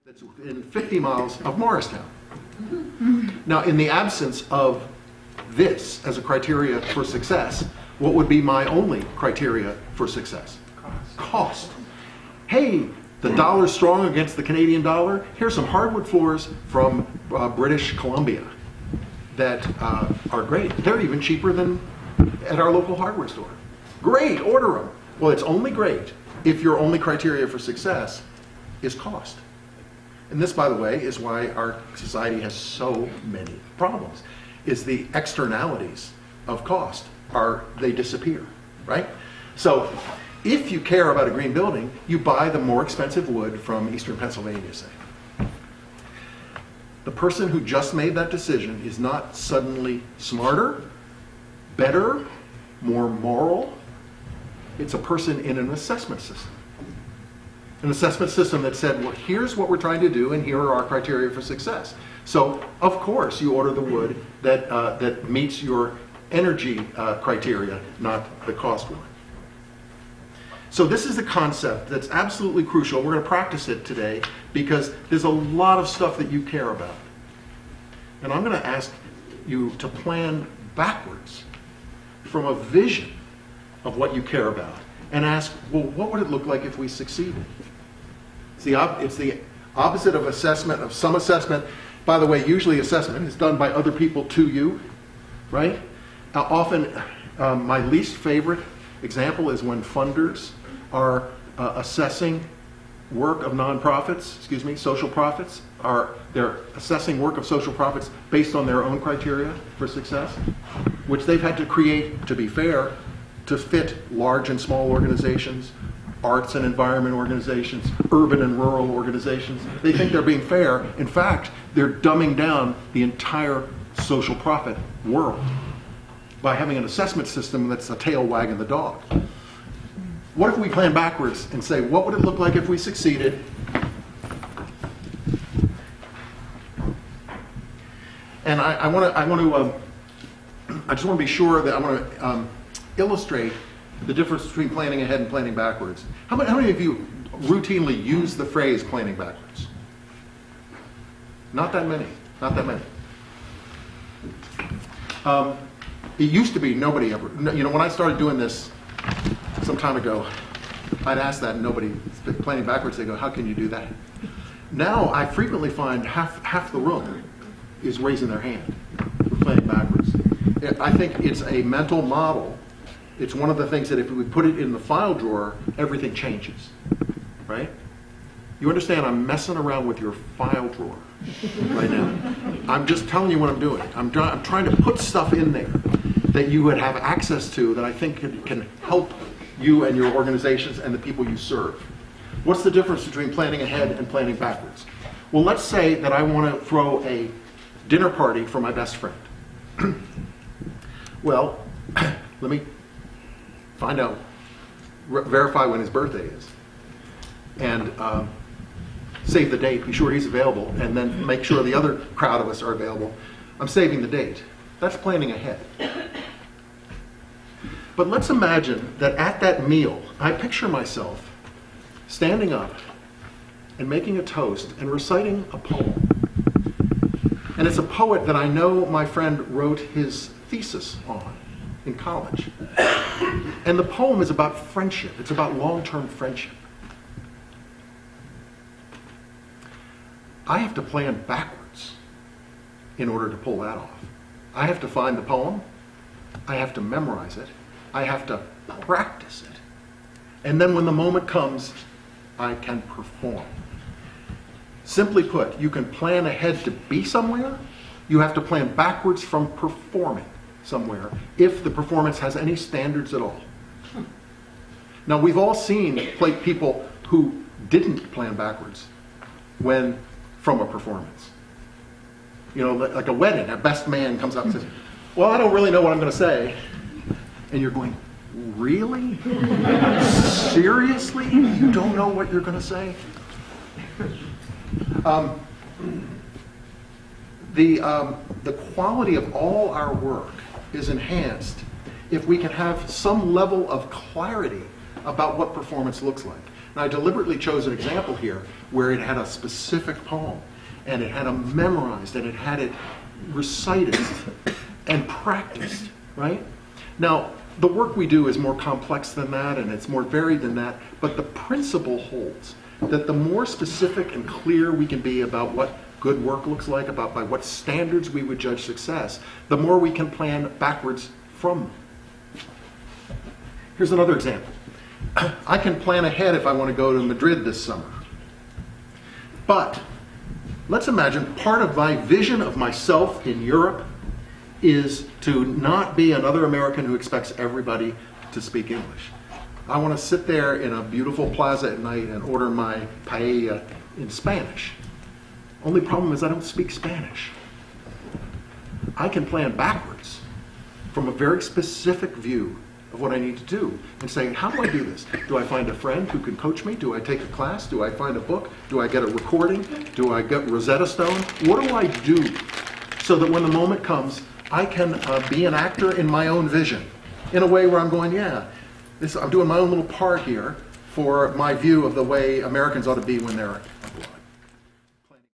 that's within 50 miles of Morristown. Now, in the absence of this as a criteria for success, what would be my only criteria for success? Cost. Hey, the dollar's strong against the Canadian dollar. Here's some hardwood floors from British Columbia that are great. They're even cheaper than at our local hardware store. Great, order them. Well, it's only great if your only criteria for success is cost. And this, by the way, is why our society has so many problems, is the externalities of cost they disappear, right? So if you care about a green building, you buy the more expensive wood from Eastern Pennsylvania, say. The person who just made that decision is not suddenly smarter, better, more moral. It's a person in an assessment system. An assessment system that said, well, here's what we're trying to do, and here are our criteria for success. So, of course, you order the wood that meets your energy criteria, not the cost one. So this is the concept that's absolutely crucial. We're going to practice it today because there's a lot of stuff that you care about. And I'm going to ask you to plan backwards from a vision of what you care about and ask, well, what would it look like if we succeeded? It's the opposite of assessment, of some assessment. By the way, usually assessment is done by other people to you, right? Often, my least favorite example is when funders are assessing work of nonprofits, social profits. They're assessing work of social profits based on their own criteria for success, which they've had to create, to be fair, to fit large and small organizations, arts and environment organizations, urban and rural organizations. They think they're being fair. In fact, they're dumbing down the entire social profit world by having an assessment system that's a tail wagging the dog. What if we plan backwards and say, what would it look like if we succeeded? And I just want to be sure that I want to illustrate the difference between planning ahead and planning backwards. How many of you routinely use the phrase planning backwards? Not that many. Not that many. It used to be nobody ever, when I started doing this some time ago, I'd ask that and nobody, planning backwards, they go, how can you do that? Now I frequently find half the room is raising their hand for planning backwards. I think it's a mental model. It's one of the things that if we put it in the file drawer, everything changes, right? You understand I'm messing around with your file drawer right now. I'm just telling you what I'm doing. I'm trying to put stuff in there that you would have access to that I think can help you and your organizations and the people you serve. What's the difference between planning ahead and planning backwards? Well, let's say that I want to throw a dinner party for my best friend. Well, let me find out, verify when his birthday is, and save the date, be sure he's available, and then make sure the other crowd of us are available. I'm saving the date. That's planning ahead. But let's imagine that at that meal, I picture myself standing up and making a toast and reciting a poem. And it's a poet that I know my friend wrote his thesis on in college. And the poem is about friendship. It's about long-term friendship. I have to plan backwards in order to pull that off. I have to find the poem. I have to memorize it. I have to practice it. And then when the moment comes, I can perform. Simply put, you can plan ahead to be somewhere. You have to plan backwards from performing somewhere if the performance has any standards at all. Now, we've all seen people who didn't plan backwards from a performance. Like a wedding, a best man comes up and says, well, I don't really know what I'm going to say. And you're going, really? Seriously? You don't know what you're going to say? The quality of all our work is enhanced if we can have some level of clarity about what performance looks like. And I deliberately chose an example here where it had a specific poem, and it had them memorized, and it had it recited and practiced, right? Now, the work we do is more complex than that, and it's more varied than that, but the principle holds that the more specific and clear we can be about what good work looks like, about by what standards we would judge success, the more we can plan backwards from them. Here's another example. I can plan ahead if I want to go to Madrid this summer. But let's imagine part of my vision of myself in Europe is to not be another American who expects everybody to speak English. I want to sit there in a beautiful plaza at night and order my paella in Spanish. Only problem is I don't speak Spanish. I can plan backwards from a very specific view of what I need to do and say, how do I do this? Do I find a friend who can coach me? Do I take a class? Do I find a book? Do I get a recording? Do I get Rosetta Stone? What do I do so that when the moment comes, I can be an actor in my own vision in a way where I'm going, yeah, I'm doing my own little part here for my view of the way Americans ought to be when they're